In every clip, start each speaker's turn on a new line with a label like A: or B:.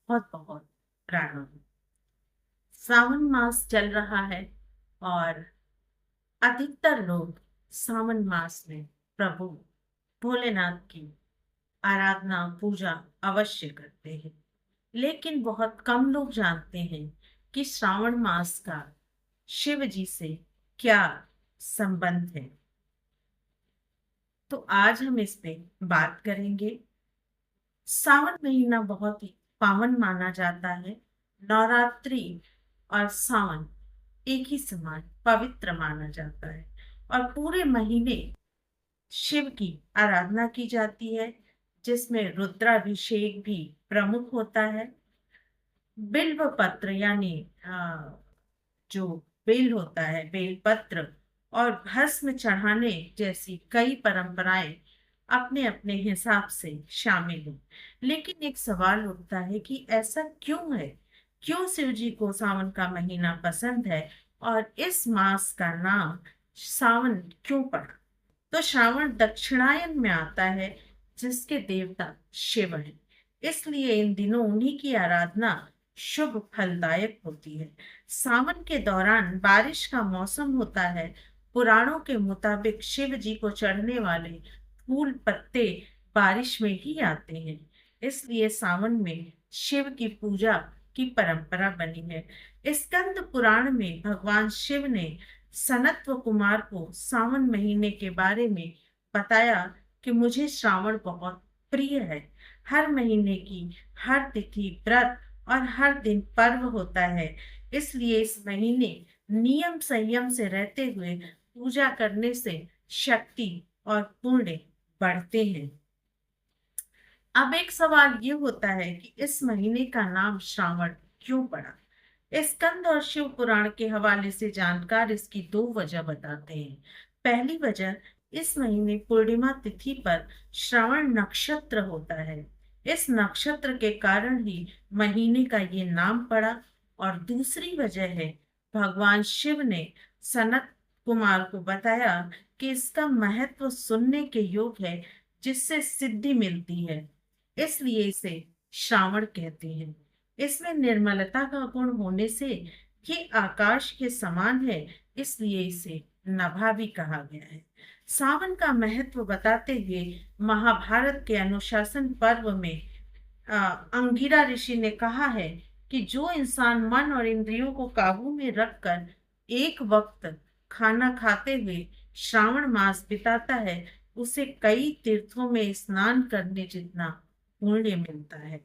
A: बहुत बहुत प्रणाम। सावन मास चल रहा है और अधिकतर लोग सावन मास में प्रभु भोलेनाथ की आराधना पूजा अवश्य करते हैं। लेकिन बहुत कम लोग जानते हैं कि श्रावण मास का शिव जी से क्या संबंध है। तो आज हम इस पे बात करेंगे। सावन महीना बहुत ही पावन माना जाता है। नवरात्रि और सावन एक ही समान पवित्र माना जाता है और पूरे महीने शिव की आराधना की जाती है, जिसमें रुद्राभिषेक भी प्रमुख होता है। बिल्व पत्र यानी जो बेल होता है, बेल पत्र और भस्म चढ़ाने जैसी कई परंपराएं अपने अपने हिसाब से शामिल हैं। लेकिन एक सवाल उठता है कि ऐसा क्यों है? क्यों शिव जी को सावन का महीना पसंद है और इस मास का नाम सावन क्यों पड़ा? तो श्रावण दक्षिणायन में आता है, जिसके देवता शिव हैं। इसलिए इन दिनों उन्हीं की आराधना शुभ फलदायक होती है। सावन के दौरान बारिश का मौसम होता है। पुराणों के मुताबिक शिव जी को चढ़ने वाले फूल पत्ते बारिश में ही आते हैं। इसलिए सावन में शिव की पूजा की परंपरा बनी है। स्कंद पुराण में भगवान शिव ने सनत्व कुमार को सावन महीने के बारे में बताया कि मुझे श्रावण बहुत प्रिय है। हर महीने की हर तिथि व्रत और हर दिन पर्व होता है। इसलिए इस महीने नियम संयम से रहते हुए पूजा करने से शक्ति और पुण्य बढ़ते हैं। अब एक सवाल ये होता है कि इस महीने का नाम श्रावण क्यों पड़ा? स्कंद और शिव पुराण के हवाले से जानकार इसकी दो वजह बताते हैं। पहली वजह, इस महीने पूर्णिमा तिथि पर श्रवण नक्षत्र होता है। इस नक्षत्र के कारण ही महीने का ये नाम पड़ा। और दूसरी वजह है, भगवान शिव ने सनत कुमार को बताया कि इसका महत्व सुनने के योग है, जिससे सिद्धि मिलती है। इसलिए इसे श्रावण कहते हैं। इसमें निर्मलता का गुण होने से ये आकाश के समान है, इसलिए इसे नभा भी कहा गया है। सावन का महत्व बताते हुए महाभारत के अनुशासन पर्व में अंगिरा ऋषि ने कहा है कि जो इंसान मन और इंद्रियों को काबू में रखकर एक वक्त खाना खाते हुए श्रावण मास बिताता है, उसे कई तीर्थों में स्नान करने जितना पुण्य मिलता है।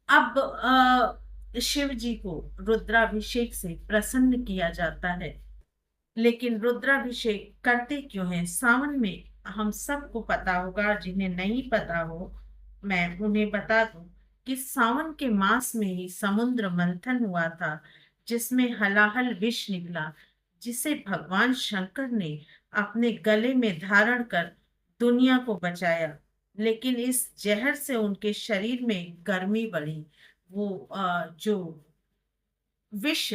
A: अब शिव जी को रुद्राभिषेक से प्रसन्न किया जाता है। लेकिन रुद्राभिषेक करते क्यों हैं सावन में? हम सबको पता होगा, जिन्हें नहीं पता हो मैं उन्हें बता दूं कि सावन के मास में ही समुद्र मंथन हुआ था, जिसमें हलाहल विष निकला, जिसे भगवान शंकर ने अपने गले में धारण कर दुनिया को बचाया। लेकिन इस जहर से उनके शरीर में गर्मी बढ़ी। वो जो विष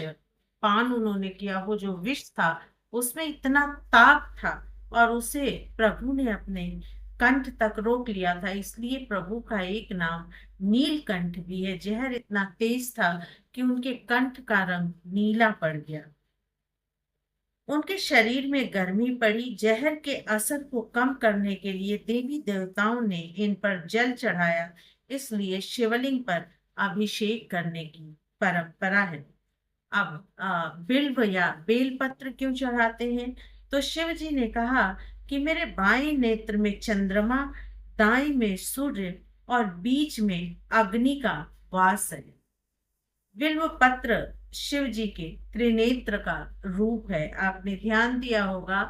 A: पान उन्होंने किया, वो जो विष था उसमें इतना ताप था और उसे प्रभु ने अपने कंठ तक रोक लिया था। इसलिए प्रभु का एक नाम नीलकंठ भी है। जहर इतना तेज था कि उनके कंठ का रंग नीला पड़ गया। उनके शरीर में गर्मी पड़ी। जहर के असर को कम करने के लिए देवी देवताओं ने इन पर जल चढ़ाया। इसलिए शिवलिंग पर अभिषेक करने की परंपरा है। अब बिल्व या बेलपत्र क्यों चढ़ाते हैं? तो शिव जी ने कहा कि मेरे बाएं नेत्र में चंद्रमा, दाएं में सूर्य और बीच में अग्नि का वास है। बिल्व पत्र शिव जी के त्रिनेत्र का रूप है। आपने ध्यान दिया होगा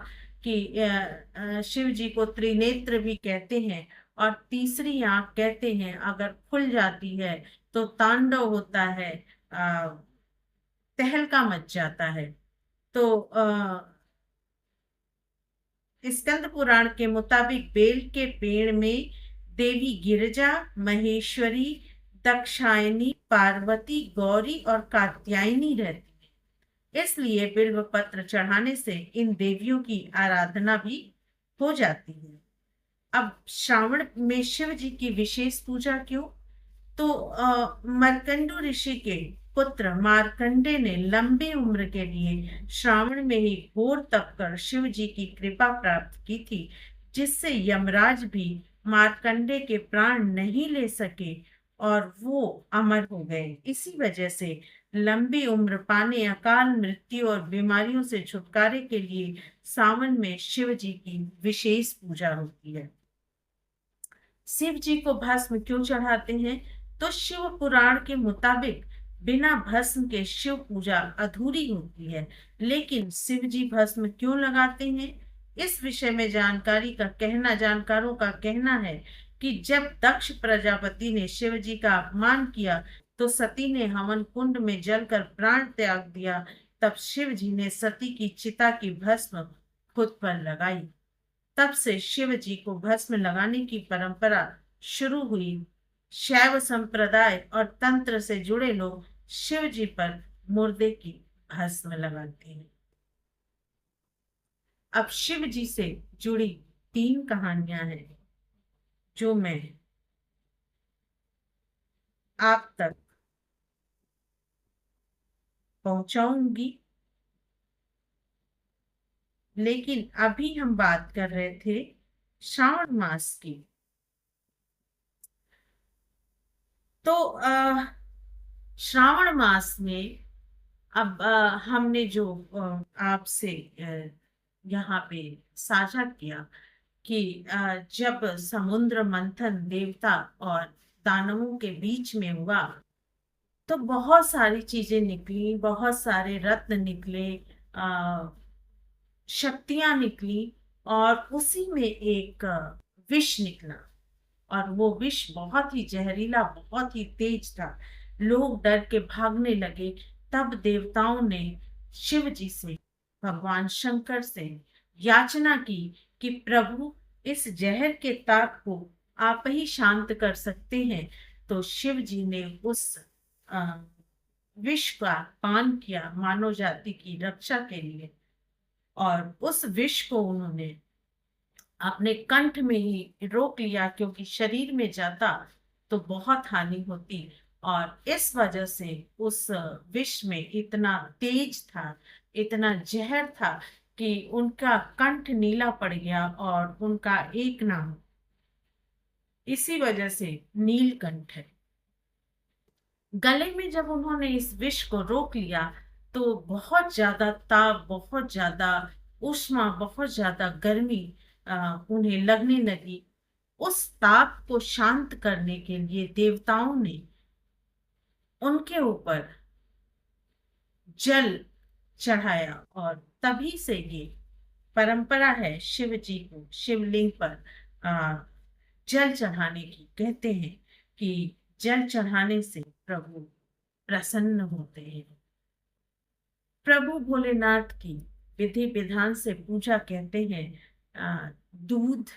A: कि शिव जी को त्रिनेत्र भी कहते हैं और तीसरी आंख कहते हैं। अगर खुल जाती है तो तांडव होता है, तहलका मच जाता है। तो स्कंद पुराण के मुताबिक बेल के पेड़ में देवी गिरिजा, महेश्वरी, दक्षायनी, पार्वती, गौरी और कात्यायनी रहती है। इसलिए बिल्व पत्र चढ़ाने से इन देवियों की आराधना भी हो जाती है। अब श्रावण में शिव जी की विशेष पूजा क्यों? तो मार्कंडू ऋषि के पुत्र मार्कंडे ने लंबी उम्र के लिए श्रावण में ही घोर तप कर शिव जी की कृपा प्राप्त की थी, जिससे यमराज भी मार्कंडे के प्राण नहीं ले सके और वो अमर हो गए। इसी वजह से लंबी उम्र पाने, अकाल मृत्यु और बीमारियों से छुटकारे के लिए सावन में शिव जी की विशेष पूजा होती है। शिव जी को भस्म क्यों चढ़ाते हैं? तो शिव पुराण के मुताबिक बिना भस्म के शिव पूजा अधूरी होती है। लेकिन शिव जी भस्म क्यों लगाते हैं, इस विषय में जानकारों का कहना है कि जब दक्ष प्रजापति ने शिव जी का अपमान किया तो सती ने हवन कुंड में जलकर प्राण त्याग दिया। तब शिव जी ने सती की चिता की भस्म खुद पर लगाई। तब से शिव जी को भस्म लगाने की परंपरा शुरू हुई। शैव संप्रदाय और तंत्र से जुड़े लोग शिव जी पर मुर्दे की भस्म लगाते हैं। अब शिव जी से जुड़ी 3 कहानियां हैं जो मैं आप तक पहुंचाऊंगी। लेकिन अभी हम बात कर रहे थे श्रावण मास की। तो श्रावण मास में अब हमने जो आपसे यहाँ पे साझा किया कि जब समुद्र मंथन देवता और दानवों के बीच में हुआ तो बहुत सारी चीजें निकली, बहुत सारे रत्न निकले, शक्तियां निकली और उसी में एक विष निकला। और वो विष बहुत ही जहरीला, बहुत ही तेज था। लोग डर के भागने लगे। तब देवताओं ने शिव जी से, भगवान शंकर से याचना की कि प्रभु, इस जहर के ताप को आप ही शांत कर सकते हैं। तो शिव जी ने उस अ, विष का पान किया मानव जाति की रक्षा के लिए। और उस विष को उन्होंने अपने कंठ में ही रोक लिया, क्योंकि शरीर में जाता तो बहुत हानि होती। और इस वजह से उस विष में इतना तेज था, इतना जहर था कि उनका कंठ नीला पड़ गया और उनका एक नाम इसी वजह से नीलकंठ है। गले में जब उन्होंने इस विष को रोक लिया तो बहुत ज्यादा ताप, बहुत ज्यादा उष्मा, बहुत ज्यादा गर्मी उन्हें लगने लगी। उस ताप को शांत करने के लिए देवताओं ने उनके ऊपर जल चढ़ाया। और तभी से ये परंपरा है शिव जी को शिवलिंग पर आ, जल चढ़ाने की। कहते हैं कि जल चढ़ाने से प्रभु प्रसन्न होते हैं। प्रभु भोलेनाथ की विधि विधान से पूजा कहते हैं दूध,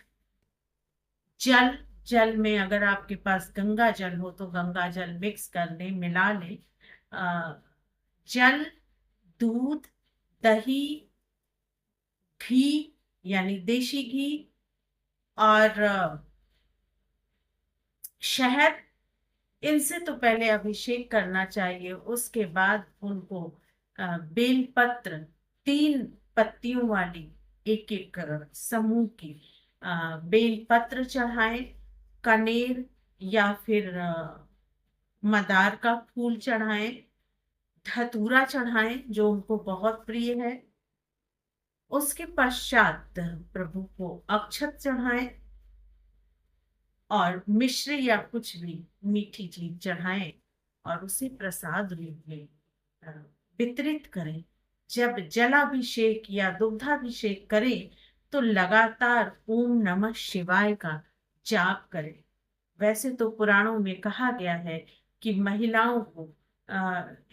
A: जल, जल में अगर आपके पास गंगा जल हो तो गंगा जल मिक्स कर ले, मिला ले। अ, जल, दूध, दही, घी यानी देशी घी और शहद, इनसे तो पहले अभिषेक करना चाहिए। उसके बाद उनको बेल पत्र, 3 पत्तियों वाली एक एक समूह की बेल पत्र चढ़ाएं। कनेर या फिर मदार का फूल चढ़ाएं। धतूरा चढ़ाएं जो उनको बहुत प्रिय है। उसके पश्चात प्रभु को अक्षत चढ़ाएं और मिश्री या कुछ भी मीठी चीज चढ़ाएं और उसे प्रसाद रूप में अ, वितरित करें। जब जलाभिषेक या दुग्धाभिषेक करें तो लगातार ओम नमः शिवाय का जाप करें। वैसे तो पुराणों में कहा गया है कि महिलाओं को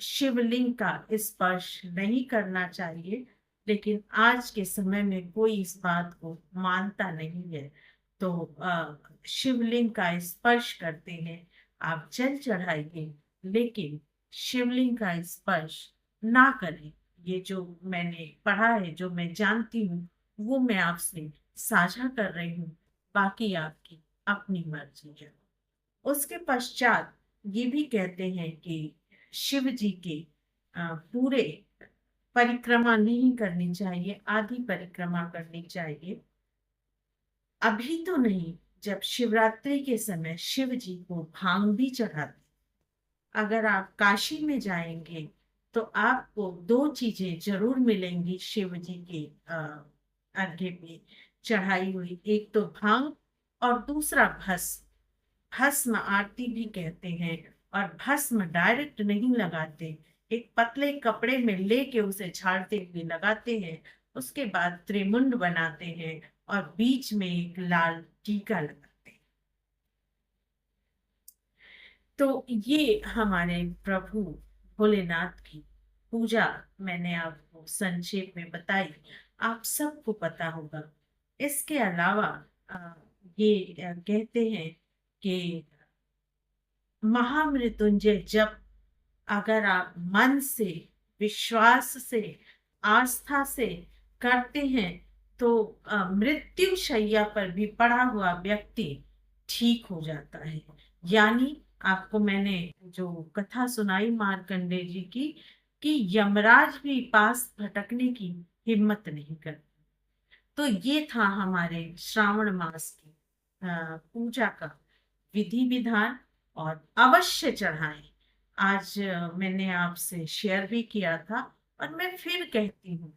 A: शिवलिंग का स्पर्श नहीं करना चाहिए, लेकिन आज के समय में कोई इस बात को मानता नहीं है। तो शिवलिंग का स्पर्श करते हैं, आप जल चढ़ाइए, लेकिन शिवलिंग का स्पर्श ना करें। ये जो मैंने पढ़ा है, जो मैं जानती हूँ, वो मैं आपसे साझा कर रही हूँ। बाकी आपकी अपनी मर्जी है। उसके पश्चात ये भी कहते हैं कि शिव जी के पूरे परिक्रमा नहीं करनी चाहिए, आधी परिक्रमा करनी चाहिए। अभी तो नहीं, जब शिवरात्रि के समय शिव जी को भांग भी चढ़ाते। अगर आप काशी में जाएंगे तो आपको दो चीजें जरूर मिलेंगी शिव जी के अर्घ्य पे चढ़ाई हुई, एक तो भांग और दूसरा भस्म। भस्म आरती भी कहते हैं। और भस्म डायरेक्ट नहीं लगाते, एक पतले कपड़े में लेके उसे झाड़ते हुए लगाते हैं। उसके बाद त्रिमुंड बनाते हैं और बीच में एक लाल टीका लगाते हैं। तो ये हमारे प्रभु भोलेनाथ की पूजा मैंने आपको संक्षेप में बताई, आप सबको पता होगा। इसके अलावा अ, ये कहते हैं कि महामृत्युंजय जप अगर आप मन से, विश्वास से, आस्था से करते हैं तो मृत्यु शैया पर भी पड़ा हुआ व्यक्ति ठीक हो जाता है। यानी आपको मैंने जो कथा सुनाई मार्कंडेय जी की, कि यमराज भी पास भटकने की हिम्मत नहीं करता। तो ये था हमारे श्रावण मास की पूजा का विधि विधान। और अवश्य चढ़ाएं। आज मैंने आपसे शेयर भी किया था, और मैं फिर कहती हूँ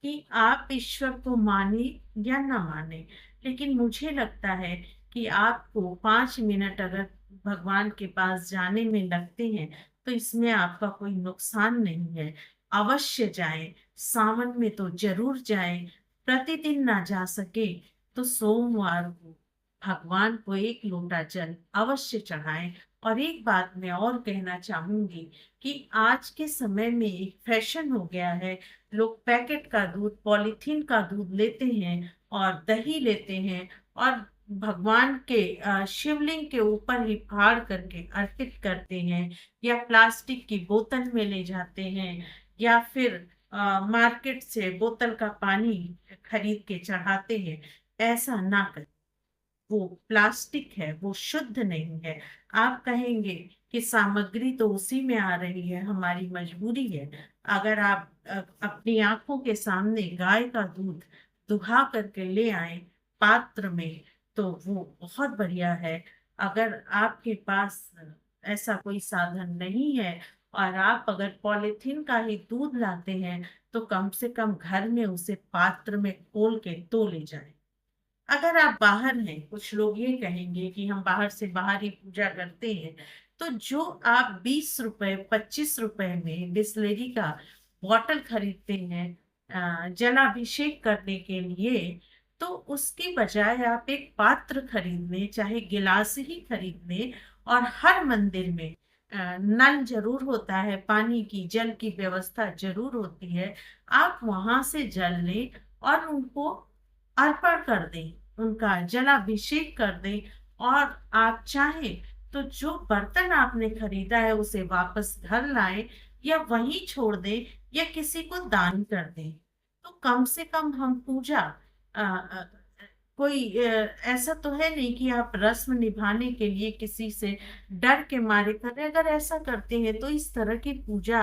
A: कि आप ईश्वर को माने या ना माने, लेकिन मुझे लगता है कि आपको 5 मिनट अगर भगवान के पास जाने में लगते हैं तो इसमें आपका कोई नुकसान नहीं है। अवश्य जाएं, सावन में तो जरूर जाएं। प्रतिदिन ना जा सके तो सोमवार को भगवान को एक लोटा जल अवश्य चढ़ाएं। और एक बात मैं और कहना चाहूंगी कि आज के समय में एक फैशन हो गया है, लोग पैकेट का दूध, पॉलीथीन का दूध लेते हैं और दही लेते हैं और भगवान के शिवलिंग के ऊपर ही फाड़ करके अर्पित करते हैं, या प्लास्टिक की बोतल में ले जाते हैं, या फिर मार्केट से बोतल का पानी खरीद के चढ़ाते हैं। ऐसा ना करें, वो प्लास्टिक है, वो शुद्ध नहीं है। आप कहेंगे कि सामग्री तो उसी में आ रही है, हमारी मजबूरी है। अगर आप अपनी आंखों के सामने गाय का दूध दुहा करके ले आए पात्र में तो वो बहुत बढ़िया है। अगर आपके पास ऐसा कोई साधन नहीं है और आप अगर पॉलिथीन का ही दूध लाते हैं तो कम से कम घर में उसे पात्र में खोल के तो ले जाएं। अगर आप बाहर हैं, कुछ लोग ये कहेंगे कि हम बाहर से बाहर ही पूजा करते हैं, तो जो आप 20 रुपए 25 रुपए में बिस्लेरी का बॉटल खरीदते हैं जलाभिषेक करने के लिए, तो उसकी बजाय आप एक पात्र खरीद लें, चाहे गिलास ही खरीद लें। और हर मंदिर में नल जरूर होता है, पानी की, जल की व्यवस्था जरूर होती है। आप वहां से जल लें और उनको अर्पण कर दें, उनका जलाभिषेक कर दें। और आप चाहें तो जो बर्तन आपने खरीदा है उसे वापस घर लाएं, या वहीं छोड़ दें, या किसी को दान कर दें। तो कम से कम हम पूजा अ, अ, कोई ऐसा तो है नहीं कि आप रस्म निभाने के लिए किसी से डर के मारे कर रहे हैं। अगर ऐसा करते हैं तो इस तरह की पूजा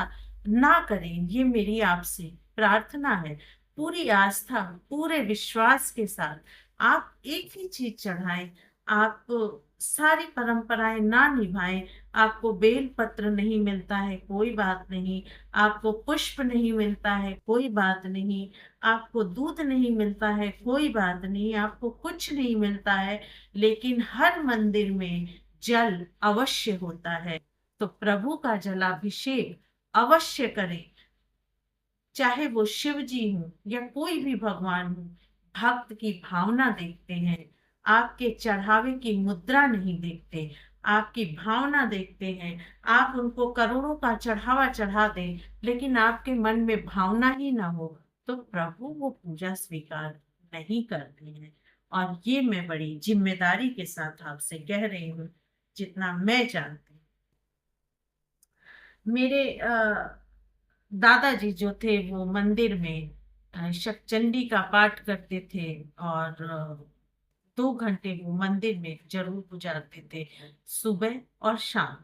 A: ना करें, ये मेरी आपसे प्रार्थना है। पूरी आस्था, पूरे विश्वास के साथ आप एक ही चीज चढ़ाएं। आप सारी परंपराएं ना निभाएं। आपको बेल पत्र नहीं मिलता है, कोई बात नहीं। आपको पुष्प नहीं मिलता है, कोई बात नहीं। आपको दूध नहीं मिलता है, कोई बात नहीं। आपको कुछ नहीं मिलता है, लेकिन हर मंदिर में जल अवश्य होता है। तो प्रभु का जलाभिषेक अवश्य करें, चाहे वो शिव जी हो या कोई भी भगवान हो। भक्त की भावना देखते हैं, आपके चढ़ावे की मुद्रा नहीं देखते, आपकी भावना देखते हैं। आप उनको करोड़ों का चढ़ावा चढ़ा दें, लेकिन आपके मन में भावना ही ना हो तो प्रभु वो पूजा स्वीकार नहीं करते हैं। और ये मैं बड़ी जिम्मेदारी के साथ आपसे कह रही हूँ, जितना मैं जानती हूँ। मेरे दादाजी जो थे वो मंदिर में शतचंडी का पाठ करते थे, और 2 घंटे वो मंदिर में जरूर गुजारते थे, सुबह और शाम।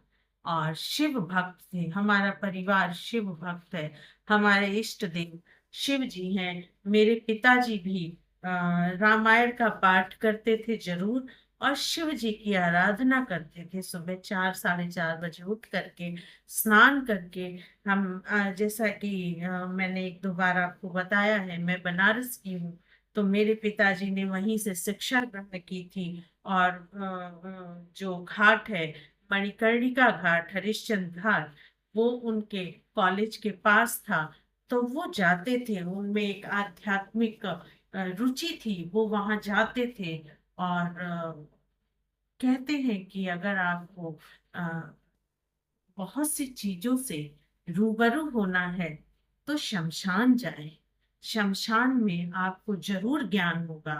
A: और शिव भक्त थे, हमारा परिवार शिव भक्त है। हमारे इष्ट देव शिव जी हैं। मेरे पिताजी भी रामायण का पाठ करते थे जरूर, और शिव जी की आराधना करते थे। सुबह 4 साढ़े 4 बजे उठ करके स्नान करके हम जैसा कि मैंने एक दो बार आपको बताया है, मैं बनारस की हूँ। तो मेरे पिताजी ने वहीं से शिक्षा ग्रहण की थी। और जो घाट है, मणिकर्णिका घाट, हरिश्चंद्र घाट, वो उनके कॉलेज के पास था। तो वो जाते थे, उनमें एक आध्यात्मिक रुचि थी, वो वहां जाते थे। और कहते हैं कि अगर आपको अ, बहुत सी चीजों से रूबरू होना है तो शमशान जाएं। शमशान में आपको जरूर ज्ञान होगा,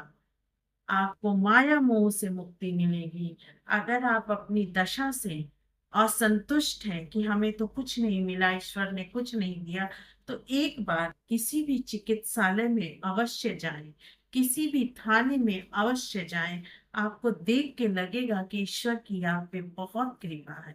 A: आपको माया मोह से मुक्ति मिलेगी। अगर आप अपनी दशा से असंतुष्ट हैं कि हमें तो कुछ नहीं मिला, ईश्वर ने कुछ नहीं दिया, तो एक बार किसी भी चिकित्सालय में अवश्य जाएं, किसी भी थाने में अवश्य जाएं। आपको देख के लगेगा कि ईश्वर की आप पे बहुत कृपा है।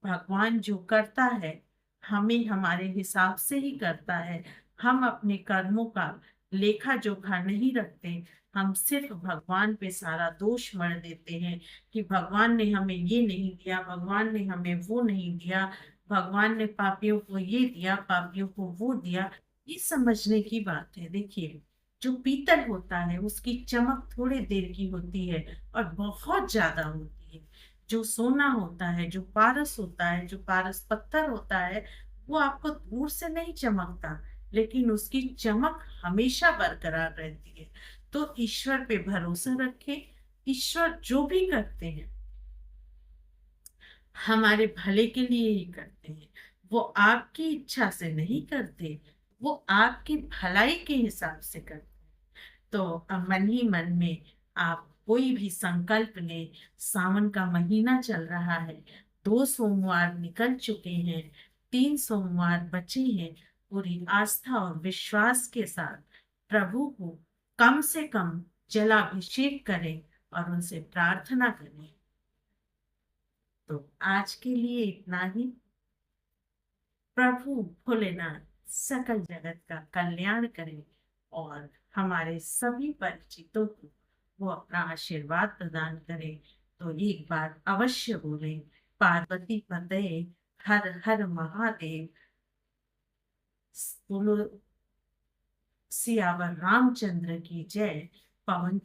A: भगवान जो करता है, हमें हमारे हिसाब से ही करता है। हम अपने कर्मों का लेखा जोखा नहीं रखते। हम सिर्फ भगवान पे सारा दोष मढ़ देते हैं कि भगवान ने हमें ये नहीं दिया, भगवान ने हमें वो नहीं दिया, भगवान ने पापियों को ये दिया, पापियों को वो दिया। ये समझने की बात है। देखिए, जो पीतल होता है उसकी चमक थोड़ी देर की होती है और बहुत ज्यादा होती है। जो सोना होता है, जो पारस होता है, जो पारस पत्थर होता है, वो आपको दूर से नहीं चमकता, लेकिन उसकी चमक हमेशा बरकरार रहती है। तो ईश्वर पे भरोसा रखें। ईश्वर जो भी करते हैं हमारे भले के लिए ही करते हैं। वो आपकी इच्छा से नहीं करते, वो आपकी भलाई के हिसाब से करते हैं। तो मन ही मन में आप कोई भी संकल्प लें। सावन का महीना चल रहा है, 2 सोमवार निकल चुके हैं, 3 सोमवार बचे हैं। पूरी आस्था और विश्वास के साथ प्रभु को कम से कम जलाभिषेक करें और उनसे प्रार्थना करें। तो आज के लिए इतना ही। प्रभु भोलेनाथ सकल जगत का कल्याण करें और हमारे सभी परिचितों को वो अपना आशीर्वाद प्रदान करें। तो एक बार अवश्य बोलें, पार्वती पते हर हर महादेव। बोलो सियावर रामचंद्र की जय। पवन